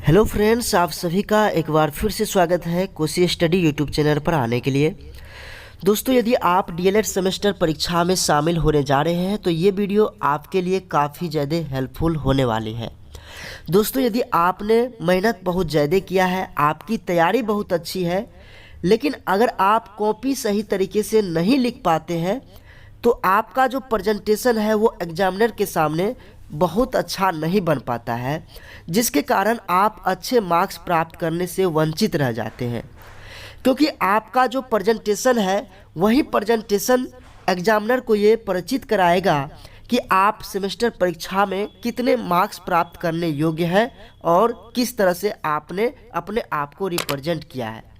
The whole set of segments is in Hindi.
हेलो फ्रेंड्स, आप सभी का एक बार फिर से स्वागत है कोसी स्टडी यूट्यूब चैनल पर आने के लिए। दोस्तों, यदि आप डीएलएड सेमेस्टर परीक्षा में शामिल होने जा रहे हैं तो ये वीडियो आपके लिए काफ़ी ज़्यादा हेल्पफुल होने वाली है। दोस्तों, यदि आपने मेहनत बहुत ज़्यादा किया है, आपकी तैयारी बहुत अच्छी है, लेकिन अगर आप कॉपी सही तरीके से नहीं लिख पाते हैं तो आपका जो प्रेजेंटेशन है वो एग्जामिनर के सामने बहुत अच्छा नहीं बन पाता है, जिसके कारण आप अच्छे मार्क्स प्राप्त करने से वंचित रह जाते हैं। क्योंकि आपका जो प्रेजेंटेशन है वही प्रेजेंटेशन एग्जामिनर को ये परिचित कराएगा कि आप सेमेस्टर परीक्षा में कितने मार्क्स प्राप्त करने योग्य हैं और किस तरह से आपने अपने आप को रिप्रेजेंट किया है।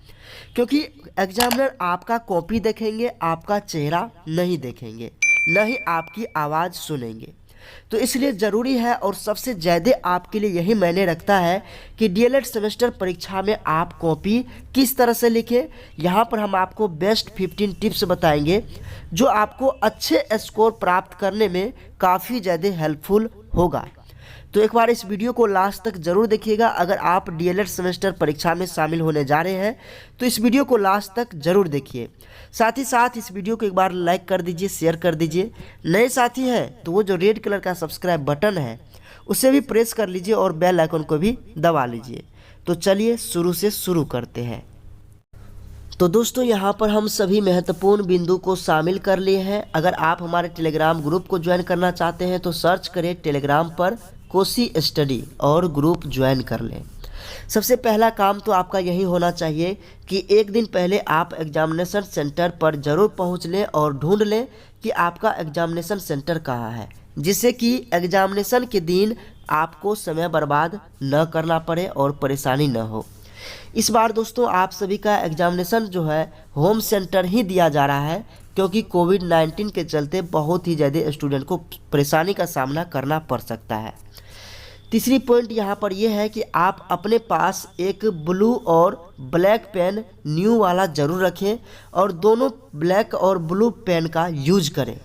क्योंकि एग्जामिनर आपका कॉपी देखेंगे, आपका चेहरा नहीं देखेंगे, न ही आपकी आवाज़ सुनेंगे। तो इसलिए ज़रूरी है और सबसे ज़्यादा आपके लिए यही मायने रखता है कि डीएलएड सेमेस्टर परीक्षा में आप कॉपी किस तरह से लिखें। यहाँ पर हम आपको बेस्ट 15 टिप्स बताएंगे जो आपको अच्छे स्कोर प्राप्त करने में काफ़ी ज़्यादा हेल्पफुल होगा। तो एक बार इस वीडियो को लास्ट तक ज़रूर देखिएगा। अगर आप डीएलएड सेमेस्टर परीक्षा में शामिल होने जा रहे हैं तो इस वीडियो को लास्ट तक ज़रूर देखिए। साथ ही साथ इस वीडियो को एक बार लाइक कर दीजिए, शेयर कर दीजिए। नए साथी हैं तो वो जो रेड कलर का सब्सक्राइब बटन है उसे भी प्रेस कर लीजिए और बेल आइकन को भी दबा लीजिए। तो चलिए शुरू करते हैं। तो दोस्तों, यहाँ पर हम सभी महत्वपूर्ण बिंदु को शामिल कर लिए हैं। अगर आप हमारे टेलीग्राम ग्रुप को ज्वाइन करना चाहते हैं तो सर्च करें टेलीग्राम पर कोसी स्टडी और ग्रुप ज्वाइन कर लें। सबसे पहला काम तो आपका यही होना चाहिए कि एक दिन पहले आप एग्जामिनेशन सेंटर पर ज़रूर पहुँच लें और ढूंढ लें कि आपका एग्जामिनेशन सेंटर कहाँ है, जिससे कि एग्जामिनेशन के दिन आपको समय बर्बाद न करना पड़े और परेशानी न हो। इस बार दोस्तों आप सभी का एग्जामिनेशन जो है होम सेंटर ही दिया जा रहा है, क्योंकि कोविड-19 के चलते बहुत ही ज़्यादा स्टूडेंट को परेशानी का सामना करना पड़ सकता है। तीसरी पॉइंट यहाँ पर यह है कि आप अपने पास एक ब्लू और ब्लैक पेन न्यू वाला ज़रूर रखें और दोनों ब्लैक और ब्लू पेन का यूज करें,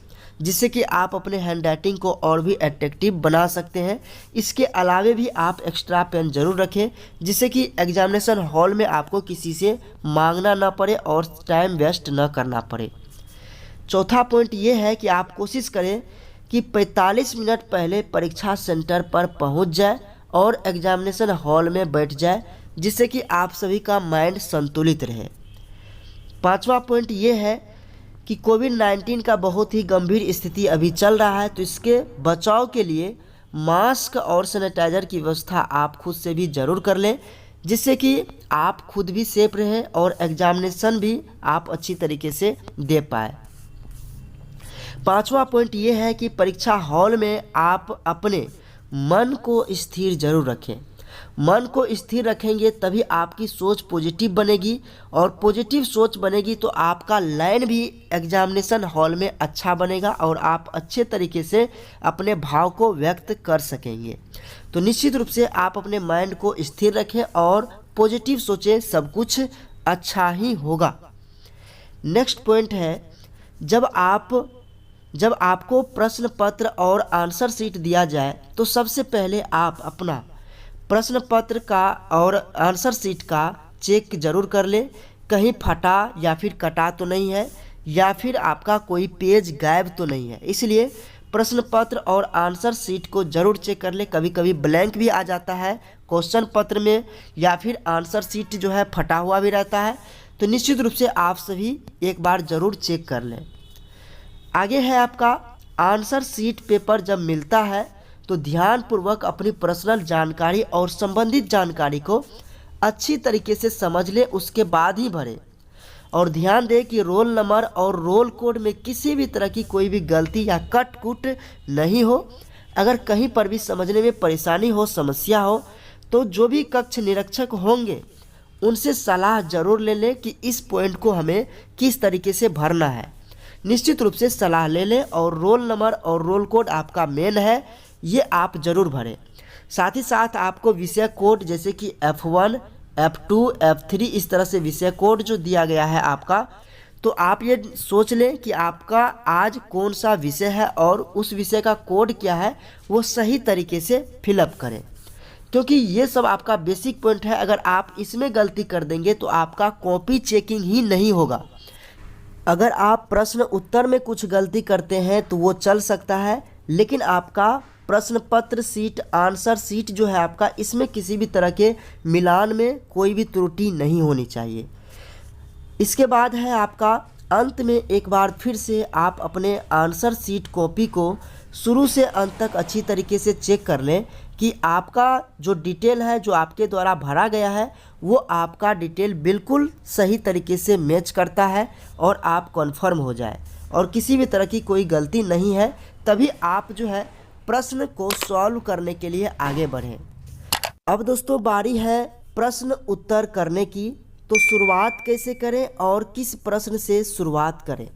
जिससे कि आप अपने हैंड राइटिंग को और भी अट्रैक्टिव बना सकते हैं। इसके अलावे भी आप एक्स्ट्रा पेन ज़रूर रखें, जिससे कि एग्जामिनेशन हॉल में आपको किसी से मांगना ना पड़े और टाइम वेस्ट ना करना पड़े। चौथा पॉइंट ये है कि आप कोशिश करें कि 45 मिनट पहले परीक्षा सेंटर पर पहुंच जाए और एग्जामिनेशन हॉल में बैठ जाए, जिससे कि आप सभी का माइंड संतुलित रहे। पांचवा पॉइंट ये है कि कोविड-19 का बहुत ही गंभीर स्थिति अभी चल रहा है, तो इसके बचाव के लिए मास्क और सैनिटाइज़र की व्यवस्था आप खुद से भी ज़रूर कर लें, जिससे कि आप खुद भी सेफ रहें और एग्जामिनेशन भी आप अच्छी तरीके से दे पाए। पांचवा पॉइंट ये है कि परीक्षा हॉल में आप अपने मन को स्थिर जरूर रखें। मन को स्थिर रखेंगे तभी आपकी सोच पॉजिटिव बनेगी, और पॉजिटिव सोच बनेगी तो आपका लाइन भी एग्जामिनेशन हॉल में अच्छा बनेगा और आप अच्छे तरीके से अपने भाव को व्यक्त कर सकेंगे। तो निश्चित रूप से आप अपने माइंड को स्थिर रखें और पॉजिटिव सोचें, सब कुछ अच्छा ही होगा। नेक्स्ट पॉइंट है, जब आपको प्रश्न पत्र और आंसर शीट दिया जाए तो सबसे पहले आप अपना प्रश्न पत्र का और आंसर शीट का चेक जरूर कर लें, कहीं फटा या फिर कटा तो नहीं है या फिर आपका कोई पेज गायब तो नहीं है। इसलिए प्रश्न पत्र और आंसर शीट को जरूर चेक कर लें। कभी कभी ब्लैंक भी आ जाता है क्वेश्चन पत्र में, या फिर आंसर शीट जो है फटा हुआ भी रहता है, तो निश्चित रूप से आप सभी एक बार ज़रूर चेक कर लें। आगे है आपका आंसर शीट पेपर जब मिलता है तो ध्यानपूर्वक अपनी पर्सनल जानकारी और संबंधित जानकारी को अच्छी तरीके से समझ ले, उसके बाद ही भरें। और ध्यान दें कि रोल नंबर और रोल कोड में किसी भी तरह की कोई भी गलती या कट कुट नहीं हो। अगर कहीं पर भी समझने में परेशानी हो, समस्या हो, तो जो भी कक्ष निरीक्षक होंगे उनसे सलाह जरूर ले लें कि इस पॉइंट को हमें किस तरीके से भरना है। निश्चित रूप से सलाह ले लें और रोल नंबर और रोल कोड आपका मेन है, ये आप ज़रूर भरें। साथ ही साथ आपको विषय कोड जैसे कि F1, F2, F3 इस तरह से विषय कोड जो दिया गया है आपका, तो आप ये सोच लें कि आपका आज कौन सा विषय है और उस विषय का कोड क्या है, वो सही तरीके से फिलअप करें। क्योंकि ये सब आपका बेसिक पॉइंट है। अगर आप इसमें गलती कर देंगे तो आपका कॉपी चेकिंग ही नहीं होगा। अगर आप प्रश्न उत्तर में कुछ गलती करते हैं तो वो चल सकता है, लेकिन आपका प्रश्न पत्र सीट, आंसर सीट जो है आपका, इसमें किसी भी तरह के मिलान में कोई भी त्रुटि नहीं होनी चाहिए। इसके बाद है आपका अंत में एक बार फिर से आप अपने आंसर सीट कॉपी को शुरू से अंत तक अच्छी तरीके से चेक कर लें कि आपका जो डिटेल है जो आपके द्वारा भरा गया है वो आपका डिटेल बिल्कुल सही तरीके से मैच करता है और आप कंफर्म हो जाए और किसी भी तरह की कोई गलती नहीं है, तभी आप जो है प्रश्न को सॉल्व करने के लिए आगे बढ़ें। अब दोस्तों बारी है प्रश्न उत्तर करने की। तो शुरुआत कैसे करें और किस प्रश्न से शुरुआत करें?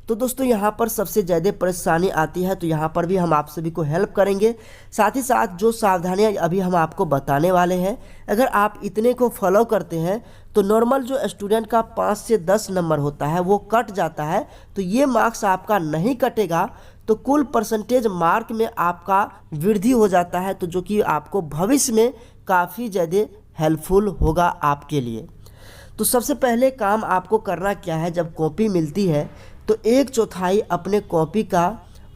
तो दोस्तों यहाँ पर सबसे ज़्यादा परेशानी आती है, तो यहाँ पर भी हम आप सभी को हेल्प करेंगे। साथ ही साथ जो सावधानियाँ अभी हम आपको बताने वाले हैं, अगर आप इतने को फॉलो करते हैं तो नॉर्मल जो स्टूडेंट का 5 से 10 नंबर होता है वो कट जाता है। तो ये मार्क्स आपका नहीं कटेगा, तो कुल परसेंटेज मार्क में आपका वृद्धि हो जाता है, तो जो कि आपको भविष्य में काफ़ी ज़्यादा हेल्पफुल होगा आपके लिए। तो सबसे पहले काम आपको करना क्या है, जब कॉपी मिलती है तो 1/4 अपने कॉपी का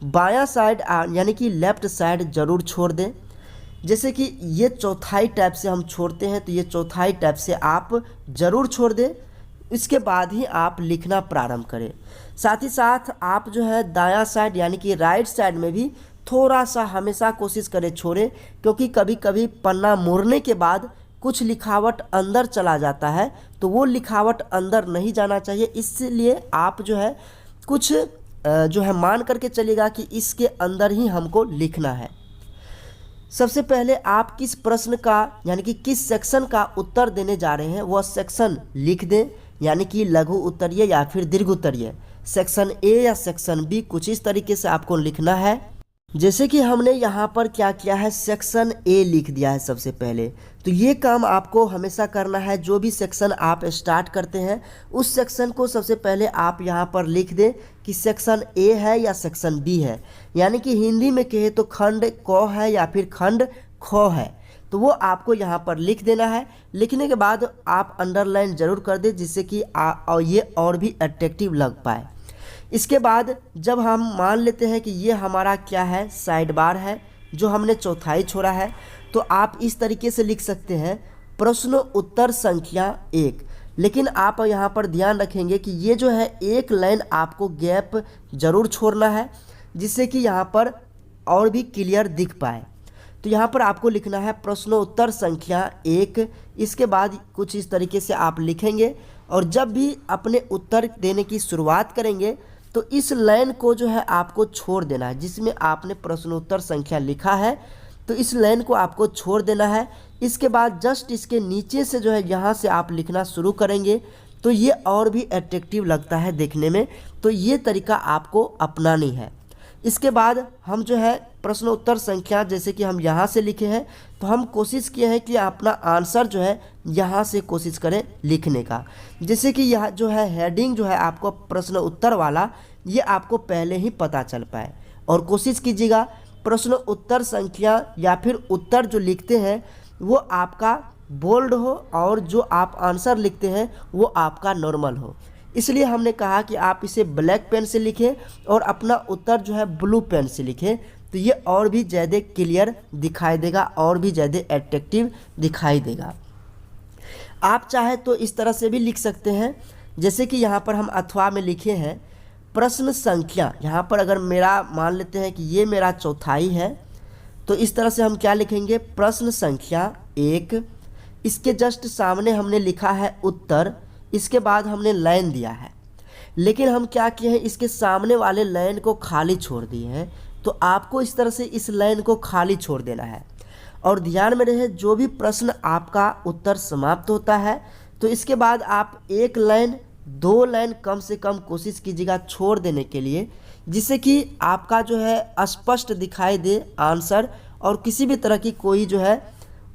बायां साइड यानी कि लेफ़्ट साइड ज़रूर छोड़ दें। जैसे कि ये चौथाई टाइप से हम छोड़ते हैं, तो ये चौथाई टाइप से आप ज़रूर छोड़ दें। इसके बाद ही आप लिखना प्रारंभ करें। साथ ही साथ आप जो है दायां साइड यानी कि राइट साइड में भी थोड़ा सा हमेशा कोशिश करें छोड़ें, क्योंकि कभी कभी पन्ना मोड़ने के बाद कुछ लिखावट अंदर चला जाता है, तो वो लिखावट अंदर नहीं जाना चाहिए। इसलिए आप जो है कुछ जो है मान करके चलिएगा कि इसके अंदर ही हमको लिखना है। सबसे पहले आप किस प्रश्न का यानी कि किस सेक्शन का उत्तर देने जा रहे हैं वह सेक्शन लिख दें, यानी कि लघु उत्तरीय या फिर दीर्घ उत्तरीय, सेक्शन ए या सेक्शन बी, कुछ इस तरीके से आपको लिखना है। जैसे कि हमने यहाँ पर क्या किया है, सेक्शन ए लिख दिया है सबसे पहले। तो ये काम आपको हमेशा करना है। जो भी सेक्शन आप स्टार्ट करते हैं उस सेक्शन को सबसे पहले आप यहाँ पर लिख दें कि सेक्शन ए है या सेक्शन बी है। यानी कि हिंदी में कहे तो खंड क है या फिर खंड ख है, तो वो आपको यहाँ पर लिख देना है। लिखने के बाद आप अंडरलाइन ज़रूर कर दें, जिससे कि ये और भी अट्रैक्टिव लग पाए। इसके बाद जब हम मान लेते हैं कि ये हमारा क्या है, साइड बार है जो हमने चौथाई छोड़ा है, तो आप इस तरीके से लिख सकते हैं प्रश्न उत्तर संख्या 1। लेकिन आप यहाँ पर ध्यान रखेंगे कि ये जो है एक लाइन आपको गैप ज़रूर छोड़ना है, जिससे कि यहाँ पर और भी क्लियर दिख पाए। तो यहाँ पर आपको लिखना है प्रश्नोत्तर संख्या 1। इसके बाद कुछ इस तरीके से आप लिखेंगे, और जब भी अपने उत्तर देने की शुरुआत करेंगे तो इस लाइन को जो है आपको छोड़ देना है, जिसमें आपने प्रश्नोत्तर संख्या लिखा है, तो इस लाइन को आपको छोड़ देना है। इसके बाद जस्ट इसके नीचे से जो है यहाँ से आप लिखना शुरू करेंगे, तो ये और भी अट्रैक्टिव लगता है देखने में। तो ये तरीका आपको अपनानी है। इसके बाद हम जो है प्रश्न उत्तर संख्या, जैसे कि हम यहाँ से लिखे हैं, तो हम कोशिश किए हैं कि अपना आंसर जो है यहाँ से कोशिश करें लिखने का। जैसे कि यह जो है हेडिंग जो है आपको प्रश्न उत्तर वाला, ये आपको पहले ही पता चल पाए। और कोशिश कीजिएगा प्रश्न उत्तर संख्या या फिर उत्तर जो लिखते हैं वो आपका बोल्ड हो, और जो आप आंसर लिखते हैं वो आपका नॉर्मल हो। इसलिए हमने कहा कि आप इसे ब्लैक पेन से लिखें और अपना उत्तर जो है ब्लू पेन से लिखें, तो ये और भी ज़्यादा क्लियर दिखाई देगा, और भी ज़्यादा अट्रैक्टिव दिखाई देगा। आप चाहे तो इस तरह से भी लिख सकते हैं, जैसे कि यहाँ पर हम अथवा में लिखे हैं प्रश्न संख्या। यहाँ पर अगर मेरा मान लेते हैं कि ये मेरा चौथाई है, तो इस तरह से हम क्या लिखेंगे, प्रश्न संख्या 1। इसके जस्ट सामने हमने लिखा है उत्तर, इसके बाद हमने लाइन दिया है, लेकिन हम क्या किए हैं, इसके सामने वाले लाइन को खाली छोड़ दिए हैं। तो आपको इस तरह से इस लाइन को खाली छोड़ देना है। और ध्यान में रहे, जो भी प्रश्न आपका उत्तर समाप्त होता है तो इसके बाद आप एक लाइन 2 लाइन कम से कम कोशिश कीजिएगा छोड़ देने के लिए, जिससे कि आपका जो है स्पष्ट दिखाई दे आंसर, और किसी भी तरह की कोई जो है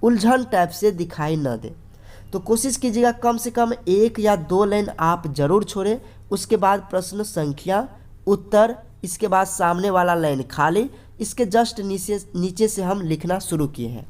उलझन टाइप से दिखाई न दे। तो कोशिश कीजिएगा कम से कम 1 या 2 लाइन आप ज़रूर छोड़ें। उसके बाद प्रश्न संख्या, उत्तर, इसके बाद सामने वाला लाइन खाली, इसके जस्ट नीचे से हम लिखना शुरू किए हैं।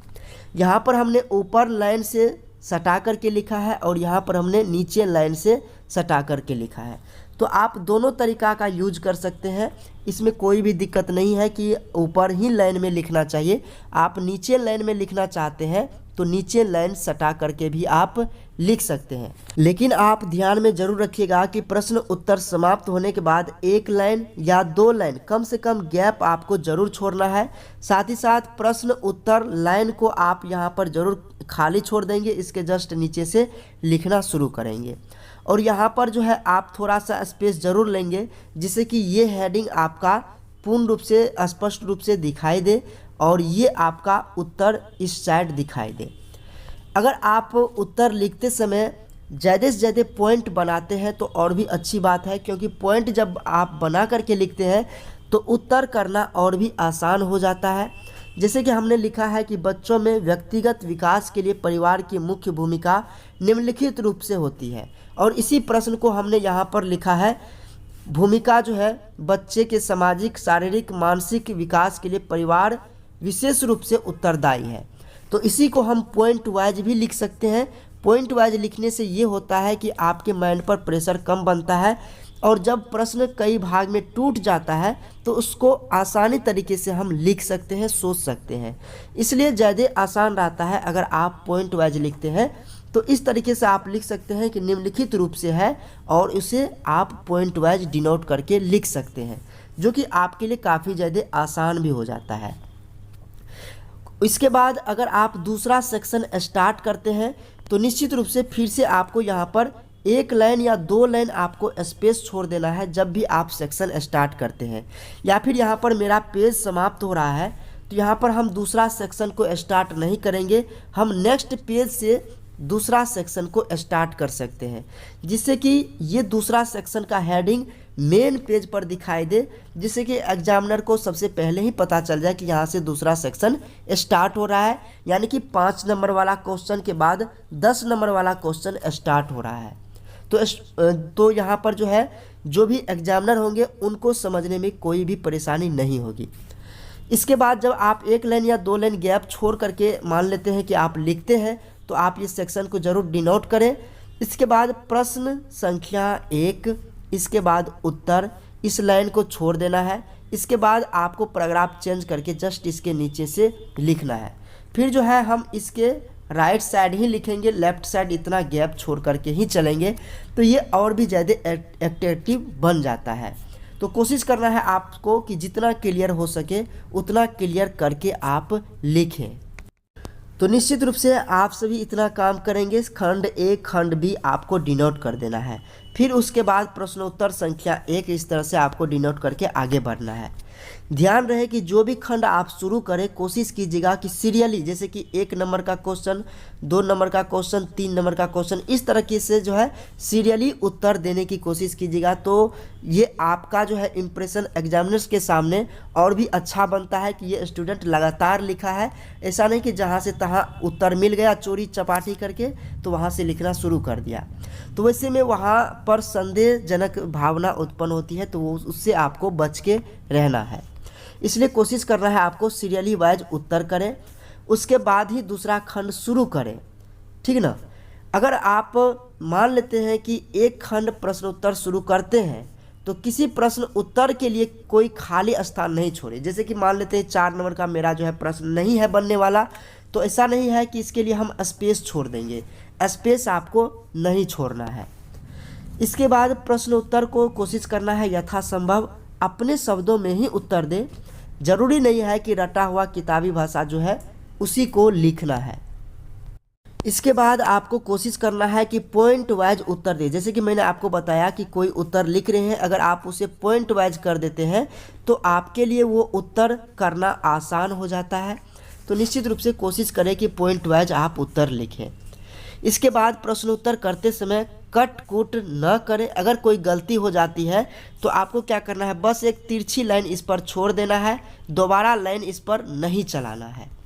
यहाँ पर हमने ऊपर लाइन से सटा करके लिखा है और यहाँ पर हमने नीचे लाइन से सटा करके लिखा है। तो आप दोनों तरीका का यूज कर सकते हैं, इसमें कोई भी दिक्कत नहीं है कि ऊपर ही लाइन में लिखना चाहिए। आप नीचे लाइन में लिखना चाहते हैं तो नीचे लाइन सटा करके भी आप लिख सकते हैं। लेकिन आप ध्यान में जरूर रखिएगा कि प्रश्न उत्तर समाप्त होने के बाद एक लाइन या 2 लाइन कम से कम गैप आपको जरूर छोड़ना है। साथ ही साथ प्रश्न उत्तर लाइन को आप यहाँ पर जरूर खाली छोड़ देंगे, इसके जस्ट नीचे से लिखना शुरू करेंगे। और यहाँ पर जो है आप थोड़ा सा स्पेस जरूर लेंगे जिससे कि ये हेडिंग आपका पूर्ण रूप से स्पष्ट रूप से दिखाई दे और ये आपका उत्तर इस साइड दिखाई दे। अगर आप उत्तर लिखते समय ज़्यादा से ज़्यादा पॉइंट बनाते हैं तो और भी अच्छी बात है, क्योंकि पॉइंट जब आप बना करके लिखते हैं तो उत्तर करना और भी आसान हो जाता है। जैसे कि हमने लिखा है कि बच्चों में व्यक्तिगत विकास के लिए परिवार की मुख्य भूमिका निम्नलिखित रूप से होती है, और इसी प्रश्न को हमने यहाँ पर लिखा है भूमिका जो है बच्चे के सामाजिक शारीरिक मानसिक विकास के लिए परिवार विशेष रूप से उत्तरदायी है। तो इसी को हम पॉइंट वाइज भी लिख सकते हैं। पॉइंट वाइज लिखने से ये होता है कि आपके माइंड पर प्रेशर कम बनता है, और जब प्रश्न कई भाग में टूट जाता है तो उसको आसानी तरीके से हम लिख सकते हैं, सोच सकते हैं। इसलिए ज़्यादा आसान रहता है अगर आप पॉइंट वाइज लिखते हैं। तो इस तरीके से आप लिख सकते हैं कि निम्नलिखित रूप से है, और उसे आप पॉइंट वाइज डिनोट करके लिख सकते हैं, जो कि आपके लिए काफ़ी ज़्यादा आसान भी हो जाता है। इसके बाद अगर आप दूसरा सेक्शन स्टार्ट करते हैं तो निश्चित रूप से फिर से आपको यहाँ पर 1 लाइन या 2 लाइन आपको स्पेस छोड़ देना है जब भी आप सेक्शन स्टार्ट करते हैं। या फिर यहाँ पर मेरा पेज समाप्त हो रहा है तो यहाँ पर हम दूसरा सेक्शन को स्टार्ट नहीं करेंगे, हम नेक्स्ट पेज से दूसरा सेक्शन को स्टार्ट कर सकते हैं, जिससे कि ये दूसरा सेक्शन का हेडिंग मेन पेज पर दिखाई दे, जिससे कि एग्जामिनर को सबसे पहले ही पता चल जाए कि यहाँ से दूसरा सेक्शन स्टार्ट हो रहा है। यानी कि 5 नंबर वाला क्वेश्चन के बाद 10 नंबर वाला क्वेश्चन स्टार्ट हो रहा है। तो यहाँ पर जो है जो भी एग्जामिनर होंगे उनको समझने में कोई भी परेशानी नहीं होगी। इसके बाद जब आप 1 लाइन या 2 लाइन गैप छोड़ करके मान लेते हैं कि आप लिखते हैं, तो आप इस सेक्शन को जरूर डिनोट करें। इसके बाद प्रश्न संख्या 1, इसके बाद उत्तर, इस लाइन को छोड़ देना है। इसके बाद आपको पैराग्राफ चेंज करके जस्ट इसके नीचे से लिखना है। फिर जो है हम इसके राइट साइड ही लिखेंगे, लेफ्ट साइड इतना गैप छोड़ करके ही चलेंगे, तो ये और भी ज़्यादा एक्टिव बन जाता है। तो कोशिश करना है आपको कि जितना क्लियर हो सके उतना क्लियर करके आप लिखें। तो निश्चित रूप से आप सभी इतना काम करेंगे, खंड A खंड B आपको डिनोट कर देना है। फिर उसके बाद प्रश्नोत्तर संख्या 1 इस तरह से आपको डिनोट करके आगे बढ़ना है। ध्यान रहे कि जो भी खंड आप शुरू करें कोशिश कीजिएगा कि सीरियली, जैसे कि 1 नंबर का क्वेश्चन, 2 नंबर का क्वेश्चन, 3 नंबर का क्वेश्चन, इस तरीके से जो है सीरियली उत्तर देने की कोशिश कीजिएगा। तो ये आपका जो है इम्प्रेशन एग्जामिनर्स के सामने और भी अच्छा बनता है कि ये स्टूडेंट लगातार लिखा है। ऐसा नहीं कि जहाँ से तहाँ उत्तर मिल गया चोरी चपाटी करके तो वहाँ से लिखना शुरू कर दिया, तो वैसे में वहाँ पर संदेहजनक भावना उत्पन्न होती है, तो उससे आपको बच के रहना है। इसलिए कोशिश करना है आपको सीरियली वाइज उत्तर करें, उसके बाद ही दूसरा खंड शुरू करें, ठीक ना। अगर आप मान लेते हैं कि एक खंड प्रश्न उत्तर शुरू करते हैं तो किसी प्रश्न उत्तर के लिए कोई खाली स्थान नहीं छोड़े। जैसे कि मान लेते हैं 4 नंबर का मेरा जो है प्रश्न नहीं है बनने वाला, तो ऐसा नहीं है कि इसके लिए हम स्पेस छोड़ देंगे, स्पेस आपको नहीं छोड़ना है। इसके बाद प्रश्न उत्तर को कोशिश करना है यथासंभव अपने शब्दों में ही उत्तर दें। जरूरी नहीं है कि रटा हुआ किताबी भाषा जो है उसी को लिखना है। इसके बाद आपको कोशिश करना है कि पॉइंट वाइज उत्तर दें। जैसे कि मैंने आपको बताया कि कोई उत्तर लिख रहे हैं, अगर आप उसे पॉइंट वाइज कर देते हैं तो आपके लिए वो उत्तर करना आसान हो जाता है। तो निश्चित रूप से कोशिश करें कि पॉइंट वाइज आप उत्तर लिखें। इसके बाद प्रश्न उत्तर करते समय कट कुट न करें। अगर कोई गलती हो जाती है तो आपको क्या करना है, बस एक तिरछी लाइन इस पर छोड़ देना है, दोबारा लाइन इस पर नहीं चलाना है।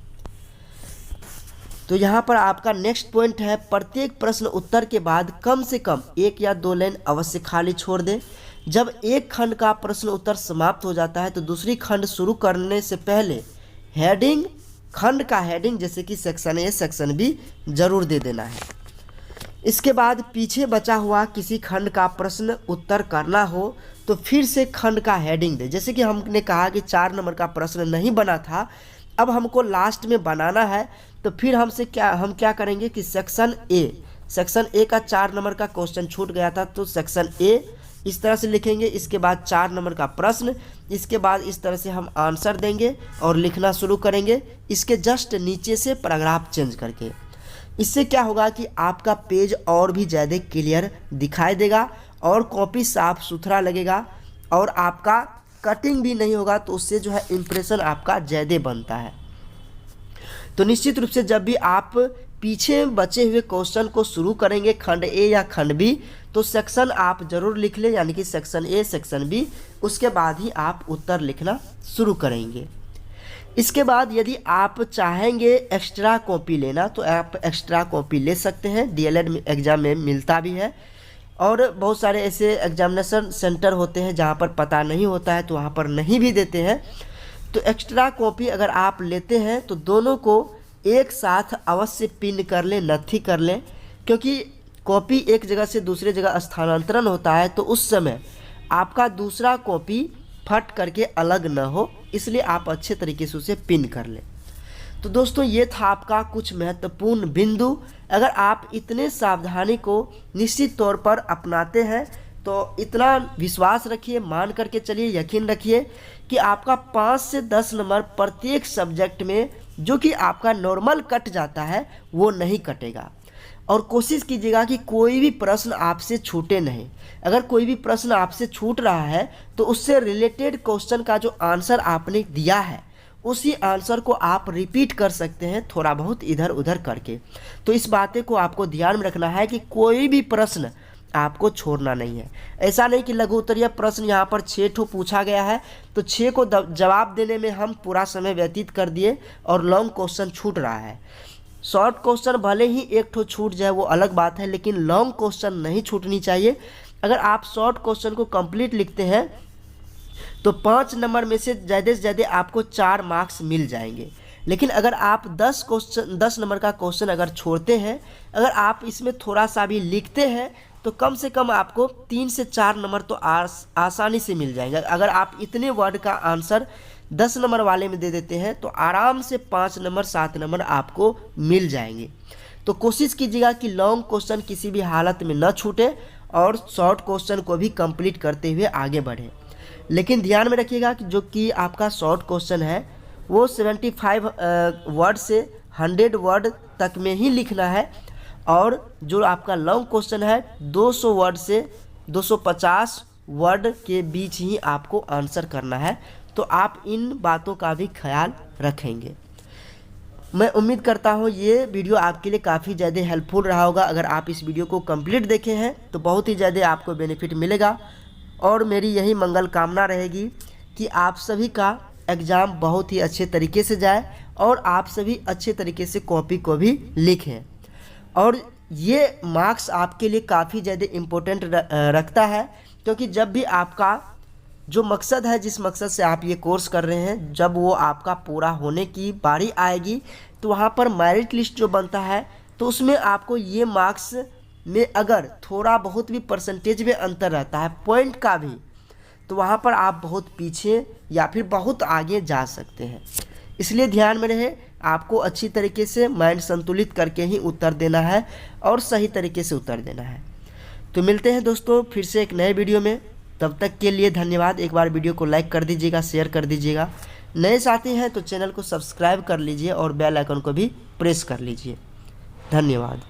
तो यहाँ पर आपका नेक्स्ट पॉइंट है, प्रत्येक प्रश्न उत्तर के बाद कम से कम 1 या 2 लाइन अवश्य खाली छोड़ दें। जब एक खंड का प्रश्न उत्तर समाप्त हो जाता है तो दूसरी खंड शुरू करने से पहले हेडिंग खंड का हेडिंग जैसे कि सेक्शन ए सेक्शन बी जरूर दे देना है। इसके बाद पीछे बचा हुआ किसी खंड का प्रश्न उत्तर करना हो तो फिर से खंड का हेडिंग दे। जैसे कि हमने कहा कि 4 नंबर का प्रश्न नहीं बना था, अब हमको लास्ट में बनाना है, तो फिर हम क्या करेंगे कि सेक्शन ए का 4 नंबर का क्वेश्चन छूट गया था तो सेक्शन ए इस तरह से लिखेंगे। इसके बाद 4 नंबर का प्रश्न, इसके बाद इस तरह से हम आंसर देंगे और लिखना शुरू करेंगे, इसके जस्ट नीचे से पैराग्राफ चेंज करके। इससे क्या होगा कि आपका पेज और भी ज़्यादा क्लियर दिखाई देगा और कॉपी साफ सुथरा लगेगा और आपका कटिंग भी नहीं होगा, तो उससे जो है इम्प्रेशन आपका ज़्यादा बनता है। तो निश्चित रूप से जब भी आप पीछे बचे हुए क्वेश्चन को शुरू करेंगे खंड ए या खंड बी, तो सेक्शन आप जरूर लिख लें, यानी कि सेक्शन ए सेक्शन बी, उसके बाद ही आप उत्तर लिखना शुरू करेंगे। इसके बाद यदि आप चाहेंगे एक्स्ट्रा कॉपी लेना तो आप एक्स्ट्रा कॉपी ले सकते हैं, डीएलएड एग्ज़ाम में मिलता भी है। और बहुत सारे ऐसे एग्जामिनेशन सेंटर होते हैं जहां पर पता नहीं होता है तो वहां पर नहीं भी देते हैं। तो एक्स्ट्रा कॉपी अगर आप लेते हैं तो दोनों को एक साथ अवश्य पिन कर लें, नथी कर लें, क्योंकि कॉपी एक जगह से दूसरे जगह स्थानांतरण होता है तो उस समय आपका दूसरा कॉपी फट करके अलग न हो, इसलिए आप अच्छे तरीके से उसे पिन कर लें। तो दोस्तों ये था आपका कुछ महत्वपूर्ण बिंदु। अगर आप इतने सावधानी को निश्चित तौर पर अपनाते हैं तो इतना विश्वास रखिए, मान करके चलिए, यकीन रखिए कि आपका 5 से 10 नंबर प्रत्येक सब्जेक्ट में जो कि आपका नॉर्मल कट जाता है वो नहीं कटेगा। और कोशिश कीजिएगा कि कोई भी प्रश्न आपसे छूटे नहीं। अगर कोई भी प्रश्न आपसे छूट रहा है तो उससे रिलेटेड क्वेश्चन का जो आंसर आपने दिया है उसी आंसर को आप रिपीट कर सकते हैं, थोड़ा बहुत इधर उधर करके। तो इस बातें को आपको ध्यान में रखना है कि कोई भी प्रश्न आपको छोड़ना नहीं है। ऐसा नहीं कि लघु उत्तरीय प्रश्न यहाँ पर 6 ठो पूछा गया है तो 6 को जवाब देने में हम पूरा समय व्यतीत कर दिए और लॉन्ग क्वेश्चन छूट रहा है। शॉर्ट क्वेश्चन भले ही 1 ठो छूट जाए वो अलग बात है, लेकिन लॉन्ग क्वेश्चन नहीं छूटनी चाहिए। अगर आप शॉर्ट क्वेश्चन को कंप्लीट लिखते हैं तो 5 नंबर में से ज़्यादा आपको 4 मार्क्स मिल जाएंगे। लेकिन अगर आप 10 नंबर का क्वेश्चन अगर छोड़ते हैं, अगर आप इसमें थोड़ा सा भी लिखते हैं तो कम से कम आपको 3 से 4 नंबर तो आसानी से मिल जाएंगे। अगर आप इतने वर्ड का आंसर 10 नंबर वाले में दे देते हैं तो आराम से 5 नंबर 7 नंबर आपको मिल जाएंगे। तो कोशिश कीजिएगा कि लॉन्ग क्वेश्चन किसी भी हालत में न छूटे और शॉर्ट क्वेश्चन को भी कंप्लीट करते हुए आगे बढ़े। लेकिन ध्यान में रखिएगा कि जो कि आपका शॉर्ट क्वेश्चन है वो 75 वर्ड से 100 वर्ड तक में ही लिखना है और जो आपका लॉन्ग क्वेश्चन है 200 वर्ड से 250 वर्ड के बीच ही आपको आंसर करना है। तो आप इन बातों का भी ख्याल रखेंगे। मैं उम्मीद करता हूँ ये वीडियो आपके लिए काफ़ी ज़्यादा हेल्पफुल रहा होगा। अगर आप इस वीडियो को कंप्लीट देखे हैं तो बहुत ही ज़्यादा आपको बेनिफिट मिलेगा और मेरी यही मंगल कामना रहेगी कि आप सभी का एग्ज़ाम बहुत ही अच्छे तरीके से जाए और आप सभी अच्छे तरीके से कॉपी को भी लिखें। और ये मार्क्स आपके लिए काफ़ी ज़्यादा इम्पोर्टेंट रखता है, क्योंकि जब भी आपका जो मकसद है, जिस मकसद से आप ये कोर्स कर रहे हैं, जब वो आपका पूरा होने की बारी आएगी तो वहाँ पर मेरिट लिस्ट जो बनता है तो उसमें आपको ये मार्क्स में अगर थोड़ा बहुत भी परसेंटेज में अंतर रहता है पॉइंट का भी, तो वहाँ पर आप बहुत पीछे या फिर बहुत आगे जा सकते हैं। इसलिए ध्यान में रहे, आपको अच्छी तरीके से माइंड संतुलित करके ही उत्तर देना है और सही तरीके से उत्तर देना है। तो मिलते हैं दोस्तों फिर से एक नए वीडियो में, तब तक के लिए धन्यवाद। एक बार वीडियो को लाइक कर दीजिएगा, शेयर कर दीजिएगा। नए साथी हैं तो चैनल को सब्सक्राइब कर लीजिए और बेल आइकन को भी प्रेस कर लीजिए। धन्यवाद।